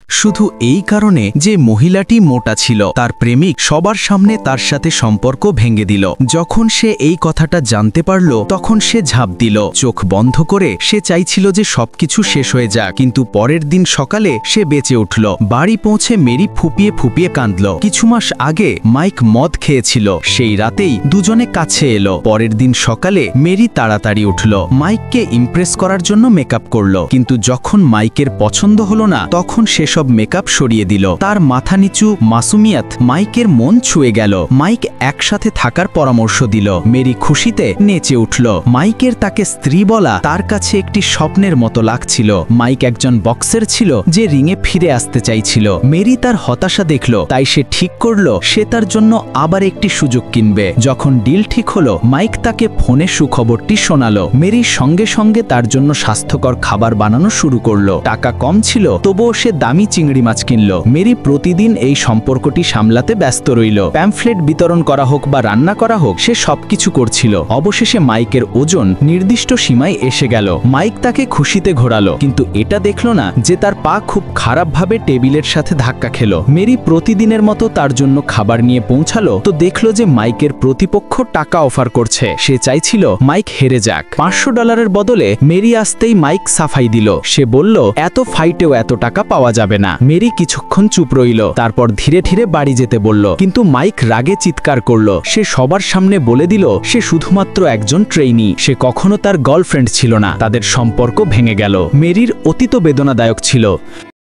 শুধু এই কারণে যে মহিলাটি মোটা ছিল। তার প্রেমিক সবার সামনে তার সাথে সম্পর্ক ভেঙে দিল। যখন সে এই কথাটা জানতে পারল তখন সে ঝাঁপ দিল। চোখ বন্ধ করে সে চাইছিল যে সবকিছু শেষ হয়ে যাক, কিন্তু পরের দিন সকালে সে বেঁচে উঠল। বাড়ি পৌঁছে মেরি ফুপিয়ে ফুপিয়ে কাঁদল। কিছু মাস আগে মাইক মদ খেয়েছিল, সেই রাতেই দুজনে কাছে এলো। পরের দিন সকালে মেরি তাড়াতাড়ি উঠল, মাইককে ইমপ্রেস করার জন্য মেকআপ করল, কিন্তু যখন মাইকের পছন্দ হলো না তখন সেসব মেকআপ সরিয়ে দিল। তার মাথা নিচু মাসুমিয়াত মাইকের মন ছুঁয়ে গেল। মাইক একসাথে থাকার পরামর্শ দিল। মেরি খুশিতে নেচে উঠল। মাইকের তাকে স্ত্রী বলা তার কাছে একটি স্বপ্নের মতো লাগছিল। মাইক একজন বক্সার ছিল যে রিংয়ে ফিরে আসতে চাইছিল। মেরি তার হতাশা দেখল, তাই সে ঠিক করল সে তার জন্য আবার একটি সুযোগ কিনবে। যখন ডিল ঠিক হলো, মাইক তাকে ফোনে সুখবরটি শোনালো। মেরি সঙ্গে সঙ্গে তার জন্য স্বাস্থ্যকর খাবার বানানো শুরু করলো। টাকা কম ছিল, তবুও সে দামি চিংড়ি মাছ কিনল। মেরি প্রতিদিন এই সম্পর্কটি সামলাতে ব্যস্ত রইল। প্যামফ্লেট বিতরণ করা হোক বা রান্না করা হোক, সে সবকিছু করছিল। অবশেষে মাইকের ওজন নির্দিষ্ট সীমায় এসে গেল। মাইক তাকে খুশিতে ঘোরালো, কিন্তু এটা দেখল না যে তার পা খুব খারাপভাবে টেবিলের সাথে ধাক্কা খেল। মেরি প্রতিদিনের মতো তার জন্য খাবার নিয়ে পৌঁছালো তো দেখল যে মাইকের প্রতিপক্ষ টাকা অফার করছে। সে চাইছিল মাইক হেরে যাক। $500 বদলে মেরি আসতেই মাইক সাফাই দিল। সে বলল, এত ফাইটেও এত টাকা পাওয়া যাবে না। মেরি কিছুক্ষণ চুপ রইল, তারপর ধীরে ধীরে বাড়ি যেতে বলল, কিন্তু মাইক রাগে চিৎকার করল। সে সবার সামনে বলে দিল সে শুধুমাত্র একজন ট্রেইনি, সে কখনো তার গার্লফ্রেন্ড ছিল না। তাদের সম্পর্ক ভেঙে গেল। মেরির অতীত বেদনাদায়ক ছিল।